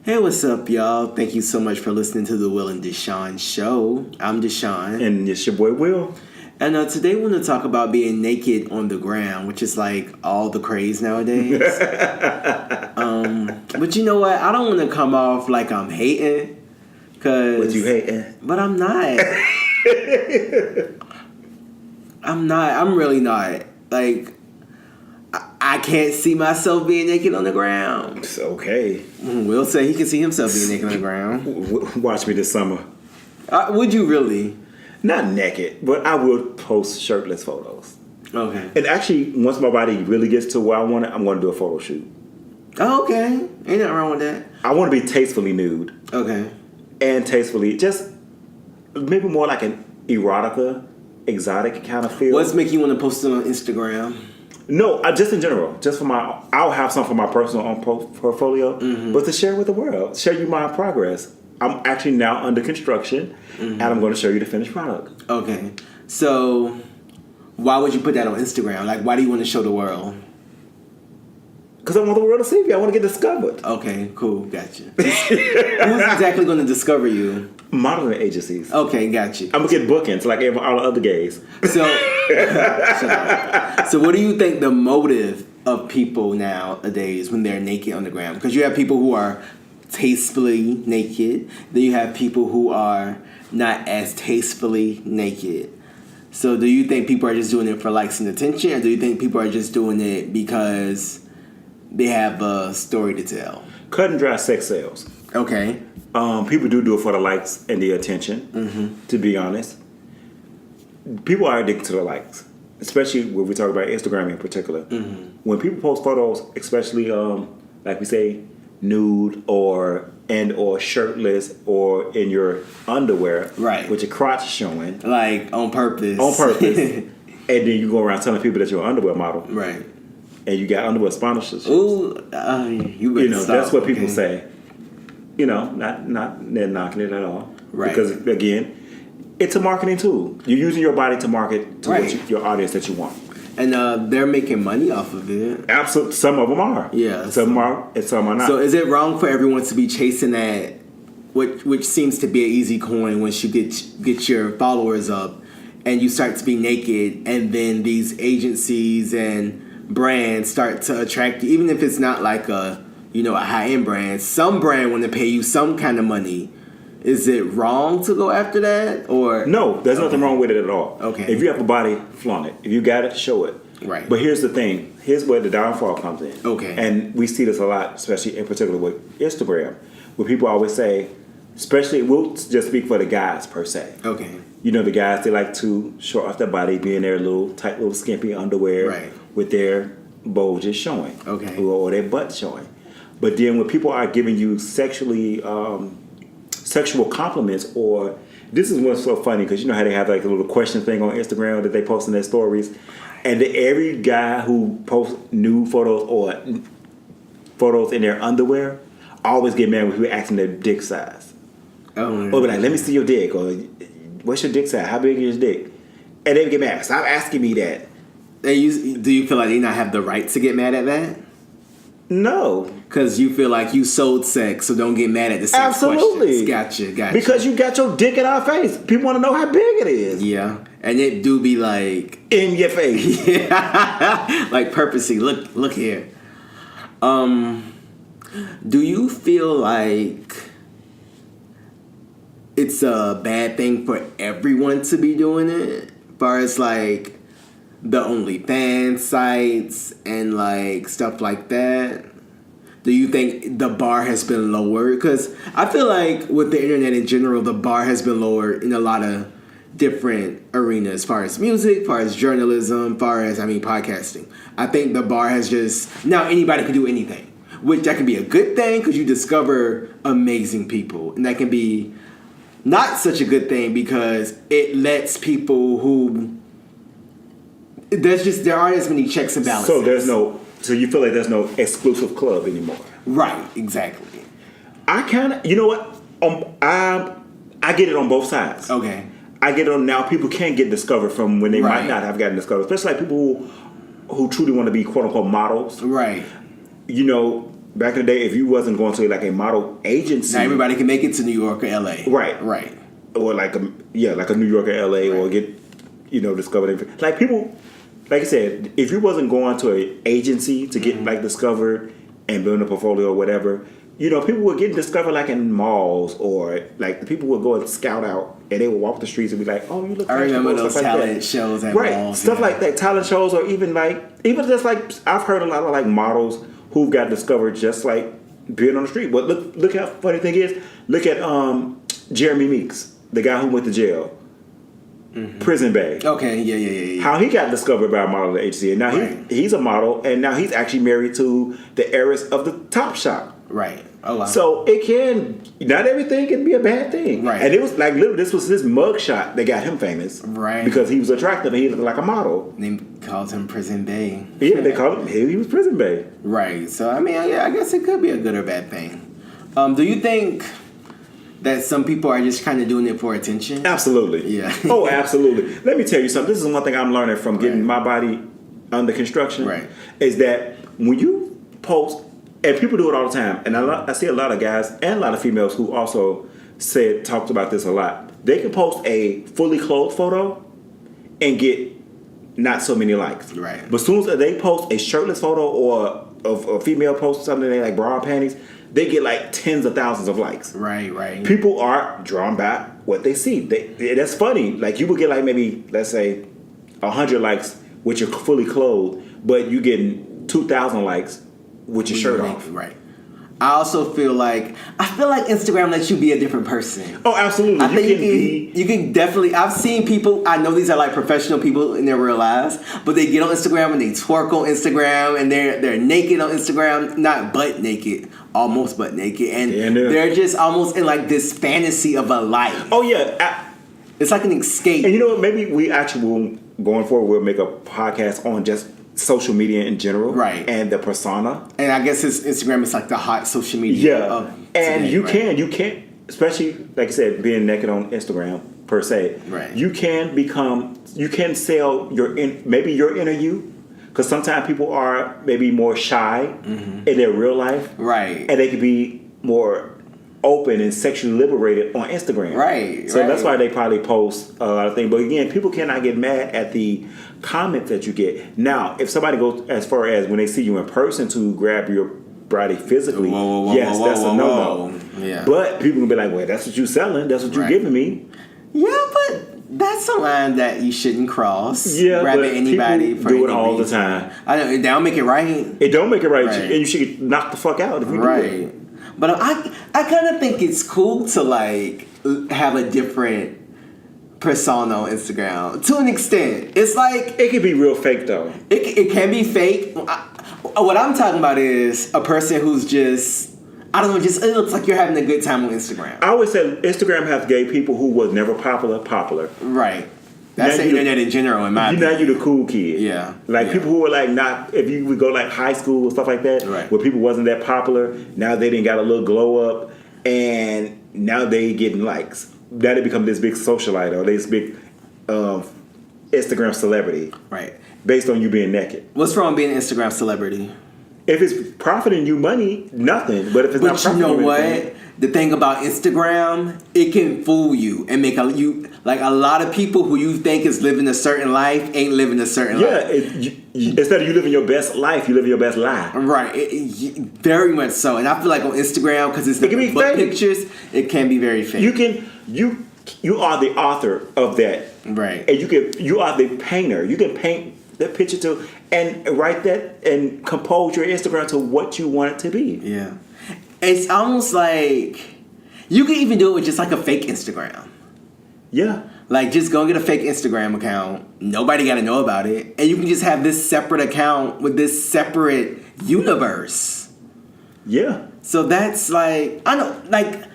Hey, what's up, y'all? Thank you so much for listening to the Will and Deshaun Show. I'm Deshaun. And it's your boy, Will. And today we're going to talk about being naked on the ground, which is like all the craze nowadays. But you know what? I don't want to come off like I'm hating. What you hating? But I'm not. I'm not. I'm really not. Like, I can't see myself being naked on the ground. It's okay. Will say he can see himself being naked on the ground. Watch me this summer. Would you really? Not naked, but I will post shirtless photos. Okay. And actually, once my body really gets to where I want it, I'm going to do a photo shoot. Oh, okay. Ain't nothing wrong with that. I want to be tastefully nude. Okay. And tastefully, just maybe more like an erotica, exotic kind of feel. What's making you want to post it on Instagram? No, just in general. Just for I'll have some for my personal portfolio, but to share with the world, share you my progress. I'm actually now under construction, and I'm going to show you the finished product. Okay. So, why would you put that on Instagram? Like, why do you want to show the world? Because I want the world to see me. I want to get discovered. Okay, cool. Gotcha. Who's exactly going to discover you? Modeling agencies. Okay, gotcha. I'm going to get bookings like all the other gays. So, so what do you think the motive of people nowadays when they're naked on the ground? Because you have people who are tastefully naked. Then you have people who are not as tastefully naked. So do you think people are just doing it for likes and attention, or do you think people are just doing it because they have a story to tell? Cut and dry sex sales. Okay. People do it for the likes and the attention, to be honest. People are addicted to the likes, especially when we talk about Instagram in particular. When people post photos, especially like we say, nude or shirtless or in your underwear, right, with your crotch showing, like on purpose, and then you go around telling people that you're an underwear model, right, and you got underwear sponsorships. Ooh, you know, that's what people say. You know, not knocking it at all, right? Because again, it's a marketing tool. You're using your body to market to your audience that you want. And they're making money off of it. Absolutely. Some of them are. Yeah. Some are, and some are not. So is it wrong for everyone to be chasing that, which seems to be an easy coin once you get your followers up and you start to be naked, and then these agencies and brands start to attract you, even if it's not like a high-end brand. Some brand want to pay you some kind of money. Is it wrong to go after that, or no? There's nothing wrong with it at all. Okay. If you have a body, flaunt it. If you got it, show it. Right. But here's the thing. Here's where the downfall comes in. Okay. And we see this a lot, especially in particular with Instagram, where people always say, especially, we'll just speak for the guys per se. Okay. You know, the guys, they like to show off their body, be in their tight little skimpy underwear, right, with their bulges showing, okay, or their butt showing. But then when people are giving you sexual compliments, or this is what's so funny, because you know how they have like a little question thing on Instagram that they post in their stories, and every guy who posts nude photos or photos in their underwear always get mad when people asking their dick size. Oh, or be like, let me see your dick, or what's your dick size? How big is your dick? And they get mad. Stop asking me that. Do you feel like they not have the right to get mad at that? No. Because you feel like you sold sex, so don't get mad at the sex Absolutely. questions. Gotcha. Because you got your dick in our face. People want to know how big it is. Yeah. And it do be like... in your face. Yeah. Like purposely. Look here. Do you feel like it's a bad thing for everyone to be doing it? As far as like the OnlyFans sites and like stuff like that? Do you think the bar has been lowered? Because I feel like with the internet in general, the bar has been lowered in a lot of different arenas, as far as music, as far as journalism, as far as, podcasting. I think the bar has just, now anybody can do anything, which that can be a good thing because you discover amazing people. And that can be not such a good thing because it lets people who, there aren't as many checks and balances. So you feel like there's no exclusive club anymore. Right, exactly. I kind of, you know what? I get it on both sides. Okay. I get it on now. People can get discovered from when they might not have gotten discovered, especially like people who truly want to be quote unquote models. Right. You know, back in the day, if you wasn't going to like a model agency, Now everybody can make it to New York or LA. Right. Right. or like a New York or LA, or get discovered. Like people, like I said, if you wasn't going to an agency to get like discovered and build a portfolio or whatever, people were getting discovered like in malls, or like the people would go and scout out and they would walk the streets and be like, oh, you look. I remember those like talent shows at malls. Stuff like that, talent shows, or even just like I've heard a lot of like models who got discovered just like being on the street. But look how funny thing is. Look at Jeremy Meeks, the guy who went to jail. Prison Bay. Okay, yeah. How he got discovered by a model agency, and now he's a model, and now he's actually married to the heiress of the Top Shop. Right. Oh wow. So not everything can be a bad thing. Right. And it was like literally this was his mug shot that got him famous. Right. Because he was attractive and he looked like a model. They called him Prison Bay. Yeah, they called him. He was Prison Bay. Right. So I mean, yeah, I guess it could be a good or bad thing. Do you think that some people are just kind of doing it for attention? Absolutely. Yeah. Oh, absolutely. Let me tell you something. This is one thing I'm learning from getting my body under construction. Right. Is that when you post, and people do it all the time, and I see a lot of guys and a lot of females who also talked about this a lot. They can post a fully clothed photo and get not so many likes. Right. But as soon as they post a shirtless photo or a female post something they like bra and panties, they get like tens of thousands of likes. Right. People are drawn by what they see. That's funny. Like you would get like maybe, let's say, 100 likes with your fully clothed, but you getting 2,000 likes with your shirt off. Right. I also feel like Instagram lets you be a different person. Oh, absolutely. I think you can definitely. I've seen people. I know these are like professional people in their real lives, but they get on Instagram and they twerk on Instagram and they're naked on Instagram, not butt naked, almost butt naked, and they're just almost in like this fantasy of a life. Oh yeah, it's like an escape. And you know what? Maybe we actually will going forward. We'll make a podcast on just social media in general, right? And the persona. And I guess his Instagram is like the hot social media. Yeah, and today, you can, especially like I said, being naked on Instagram per se. Right. You can sell your inner you, because sometimes people are maybe more shy in their real life, right? And they can be more open and sexually liberated on Instagram, right? So that's why they probably post a lot of things. But again, people cannot get mad at the comments that you get. Now, if somebody goes as far as when they see you in person to grab your body physically, that's a no-no. Yeah. But people can be like, well, that's what you selling. That's what you're giving me. Yeah, but that's a line that you shouldn't cross. Yeah, grabbing but anybody people for do it any all reason. the time. I know, they don't make it right. It don't make it right. And you should get knocked the fuck out if you do it. But I kind of think it's cool to like have a different persona on Instagram to an extent. It's like it can be real fake though. It can be fake. What I'm talking about is a person who's just, I don't know, just it looks like you're having a good time on Instagram. I always say Instagram has gay people who was never popular. Right. That's the internet in general, in my opinion. Now you're the cool kid. Yeah. Like people who were like not, if you would go like high school and stuff like that, where people wasn't that popular, now they didn't got a little glow up, and now they getting likes. Now they become this big socialite or this big Instagram celebrity. Right. Based on you being naked. What's wrong with being an Instagram celebrity? If it's profiting you money, nothing. But if it's not profiting you know what? anything, The thing about Instagram, it can fool you and make you like a lot of people who you think is living a certain life ain't living a certain life. Instead of you living your best life, you living your best lie. Right, very much so. And I feel like on Instagram, because it can be fake pictures, it can be very fake. You are the author of that, right? And you are the painter. You can paint that picture to and write that and compose your Instagram to what you want it to be. Yeah. It's almost like you can even do it with just like a fake Instagram. Yeah. Like just go and get a fake Instagram account. Nobody got to know about it. And you can just have this separate account with this separate universe. Yeah. So that's like, I know, like,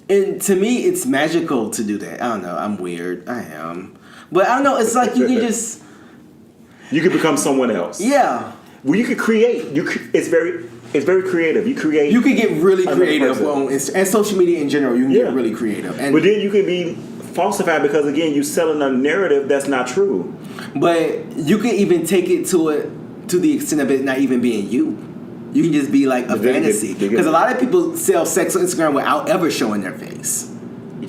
and to me, it's magical to do that. I don't know. I'm weird. I am. But I don't know. It's like you can just... You can become someone else. Yeah. Well, you could create. It's very creative. You create. You can get really creative on Instagram and social media in general. You can get really creative, but then you can be falsified because again, you're selling a narrative that's not true. But you can even take it to the extent of it not even being you. You can just be like a They- fantasy. they- Because a lot of people sell sex on Instagram without ever showing their face.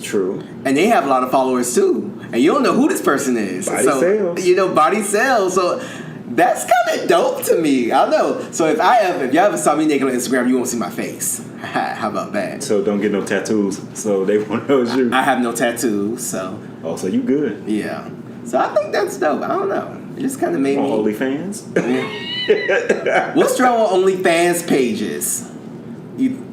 True. And they have a lot of followers too. And you don't know who this person is. Body so, sells. You know, body sells. So that's kind of dope to me. I don't know. So if y'all ever saw me naked on Instagram, you won't see my face. How about that? So don't get no tattoos. So they won't know it's you. I have no tattoos, so Oh, so you good? yeah. So I think that's dope. I don't know. It just kind of made On me. OnlyFans? What's wrong with OnlyFans pages?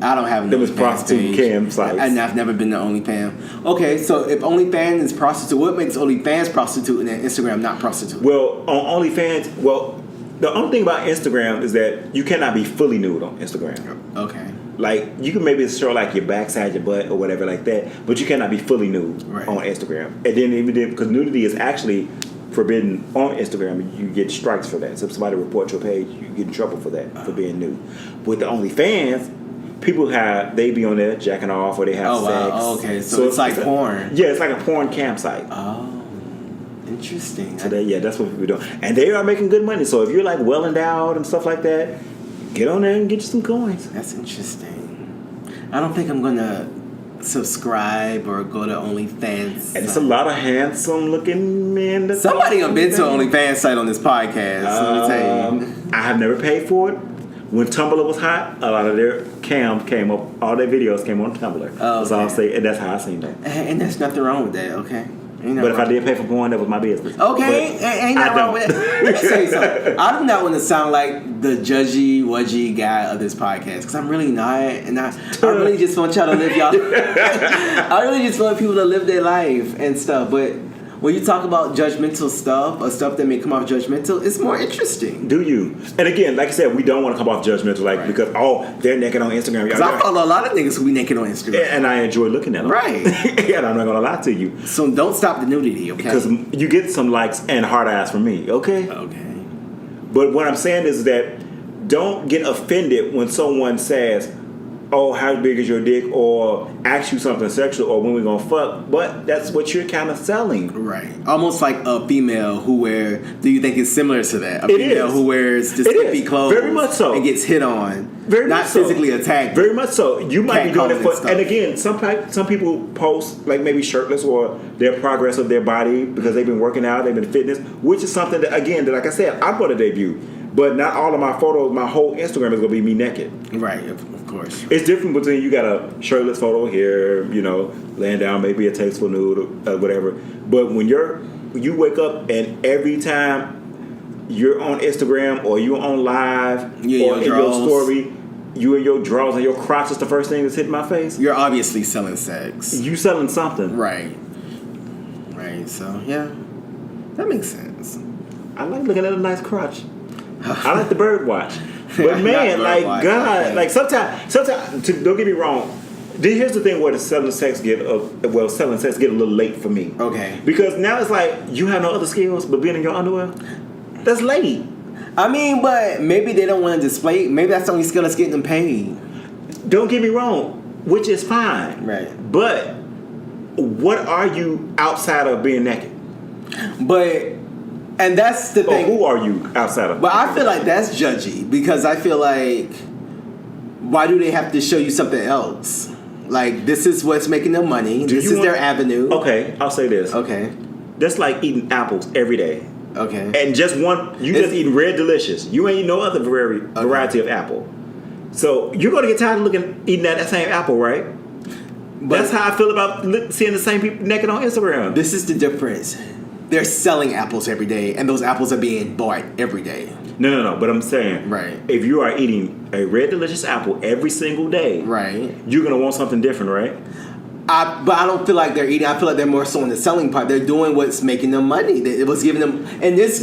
I don't have an Them is OnlyFans prostitute page. cam sites. And I've never been to OnlyFans. Okay, so if OnlyFans is prostitute, what makes OnlyFans prostitute and then Instagram not prostitute? Well, on OnlyFans, the only thing about Instagram is that you cannot be fully nude on Instagram. Okay. Like, you can maybe show like your backside, your butt, or whatever like that, but you cannot be fully nude Right. on Instagram. And then even then, because nudity is actually forbidden on Instagram, you get strikes for that. So if somebody reports your page, you get in trouble for that, for being nude. With the OnlyFans, people they be on there jacking off, or they have Oh, sex. wow. Oh, okay. So it's like porn. Yeah, it's like a porn campsite. Oh, interesting. So that's what people do. And they are making good money. So if you're like well endowed and stuff like that, get on there and get you some coins. That's interesting. I don't think I'm gonna subscribe or go to OnlyFans. And it's a lot of handsome looking men. That Somebody have been to an OnlyFans site on this podcast. Let me tell you. I have never paid for it. When Tumblr was hot, a lot of their cams came up. All their videos came on Tumblr. Oh, That's all I'll okay. say, and that's how I seen them. And there's nothing wrong with that, okay? Ain't But if I nothing did pay for porn, that was my business. Okay, But ain't I nothing wrong don't. with that. Let me tell you something. I do not want to sound like the judgy, wudgy guy of this podcast because I'm really not, and I really just want y'all to live y'all. I really just want people to live their life and stuff. But when you talk about judgmental stuff or stuff that may come off judgmental, it's more interesting. Do you? And again, like I said, we don't want to come off judgmental, like Right. because they're naked on Instagram. Because I follow a lot of niggas who be naked on Instagram. And I enjoy looking at them. Right. And I'm not gonna lie to you, So don't stop the nudity, okay? because you get some likes and hard eyes from me. Okay. Okay. But what I'm saying is that don't get offended when someone says, "Oh, how big is your dick?" or ask you something sexual, or when we gonna fuck. But that's what you're kind of selling. Right. Almost like a female who do you think it's similar to that? A It female is. who wears the It skimpy is. clothes Very much so. and gets hit on. Very not much so. physically attacked. Very much so. You might be doing it Catcalling for, and stuff. and again, some people post like maybe shirtless or their progress of their body because they've been working out, they've been fitness, which is something that again, that like I said, I'm going to debut. But not all of my photos, my whole Instagram is going to be me naked. Right, of course. It's different between you got a shirtless photo here, laying down, maybe a tasteful nude or whatever. But when you wake up and every time you're on Instagram or you're on live You or in in your your drawers. story, you in your drawers and your crotch is the first thing that's hitting my face. You're obviously selling sex. You selling something. Right. Right, so yeah. That makes sense. I like looking at a nice crotch. I like the bird watch. But Not man, bird like watch, God, okay. like sometimes don't get me wrong. Here's the thing where the selling sex get a little late for me. Okay. Because now it's like you have no other skills but being in your underwear. That's late. I mean, but maybe they don't want to display. Maybe that's the only skill that's getting them paid. Don't get me wrong, which is fine. Right. But what are you outside of being naked? But, and that's the Or thing. who are you outside of? But I feel like that's judgy because I feel like why do they have to show you something else? Like this is what's making them money. This is their avenue. Okay, I'll say this. Okay. That's like eating apples every day. Okay. And just just eating Red Delicious. You ain't eating no other variety of apple. So you're gonna get tired of eating that same apple, right? But That's how I feel about seeing the same people naked on Instagram. this is the difference. They're selling apples every day, and those apples are being bought every day. No. But I'm saying, Right. if you are eating a Red Delicious apple every single day, Right. you're gonna want something different, right? But I don't feel like they're eating. I feel like they're more so on the selling part. They're doing what's making them money. It was giving them in this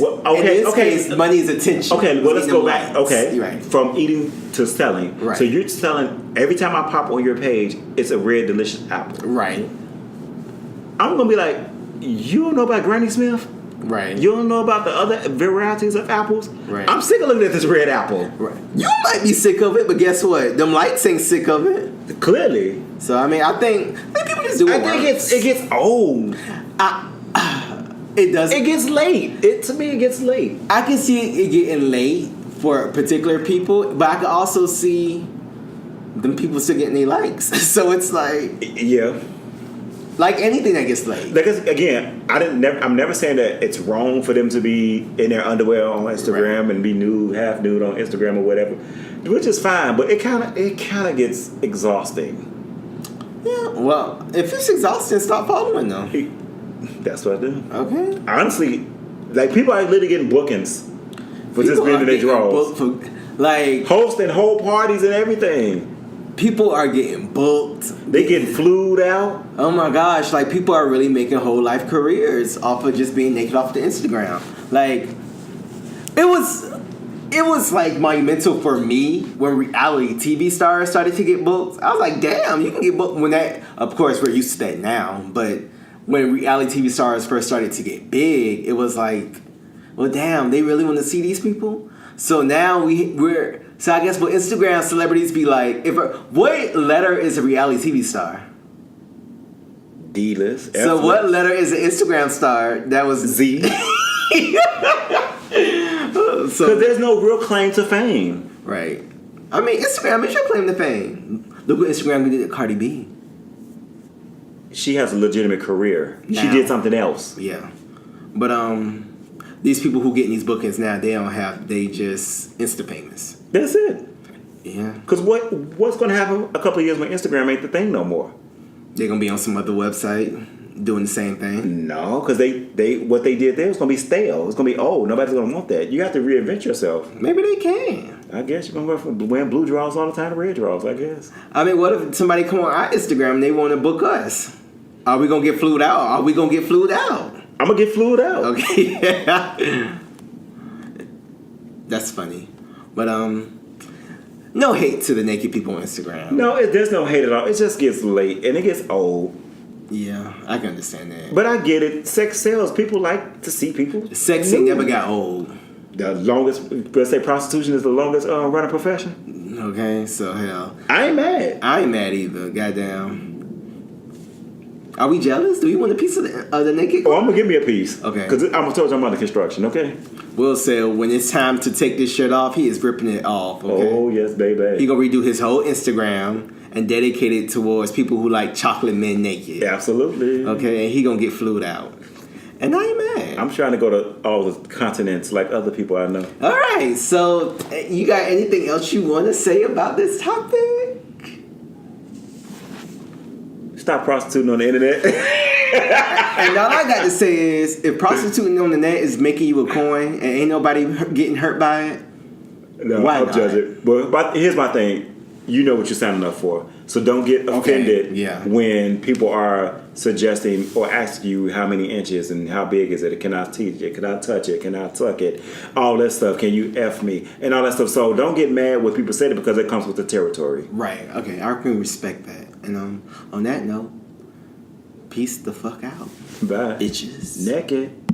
case, money is attention. Okay, well, let's It's go getting back. likes. Okay, You're right. from eating to selling. Right. So you're selling every time I pop on your page, it's a Red Delicious apple. Right. I'm gonna be like, you don't know about Granny Smith? Right. You don't know about the other varieties of apples? Right. I'm sick of looking at this red apple. Right. You might be sick of it, but guess what? Them lights ain't sick of it. Clearly, So I mean, I think people just do it. I think it gets old. It does. It gets late. To me, it gets late. I can see it getting late for particular people, but I could also see them people still getting their likes. So it's like Yeah. anything that gets liked. Because again, I'm never saying that it's wrong for them to be in their underwear on Instagram and be nude, half nude on Instagram or whatever, which is fine. But it kind of gets exhausting. Yeah. Well, if it's exhausting, stop following them. That's what I do. Okay. Honestly, like people are literally getting bookings for just being in their drawers, Hosting whole parties and everything. People are getting booked. They getting flued out. Oh my gosh! People are really making whole life careers off of just being naked off the Instagram. It was monumental for me when reality TV stars started to get booked. I was like, damn, you can get booked when that. Of course, we're used to that now, but when reality TV stars first started to get big, it was like, well, damn, they really want to see these people. So now we're. So I guess what Instagram celebrities be like, what letter is a reality TV star? D-list. So F-list. what letter is an Instagram star that was Z? So Because there's no real claim to fame. right. I mean, Instagram is your claim to fame. Look what Instagram did to Cardi B. She has a legitimate career. She Now. did something else. Yeah, but these people who get in these bookings now, they just Insta famous. That's it. Yeah, Because what's going to happen a couple of years when Instagram ain't the thing no more? they're gonna be on some other website doing the same thing. No, because they what they did there was going to be stale. It's going to be old. Nobody's going to want that. You have to reinvent yourself. Maybe they can. I guess you're going to go from wearing blue drawers all the time to red drawers, I guess. I mean, what if somebody come on our Instagram and they want to book us? Are we gonna get flued out? Are we gonna get flued out? I'm going to get flued out. Okay, yeah. That's funny, but no hate to the naked people on Instagram. No, there's no hate at all. It just gets late and it gets old. Yeah, I can understand that. But I get it. Sex sells. People like to see people. Sex ain't never got old. The longest, let's say prostitution is the longest running profession. Okay, so hell, I ain't mad. I ain't mad either. Goddamn. Are we jealous? Do you want a piece of the naked? Oh, I'm going to give me a piece. Okay. Because I'm told you I'm under construction, okay? Will say when it's time to take this shirt off, he is ripping it off. Okay? Oh, yes, baby. He gonna redo his whole Instagram and dedicate it towards people who like chocolate men naked. Absolutely. Okay, and he gonna get flued out. And I ain't mad. I'm trying to go to all the continents like other people I know. All right, so you got anything else you want to say about this topic? Stop prostituting on the internet. And all I got to say is, if prostituting on the net is making you a coin and ain't nobody getting hurt by it, No, why I'll not? judge it. But here's my thing. You know what you're signing up for. So don't get offended yeah. when people are suggesting or ask you how many inches and how big is it. Can I teach it? Can I touch it? Can I tuck it? All that stuff. Can you F me? And all that stuff. So don't get mad when people say it because it comes with the territory. right? Okay, I can respect that. And on that note, peace the fuck out, Bye. bitches. Naked.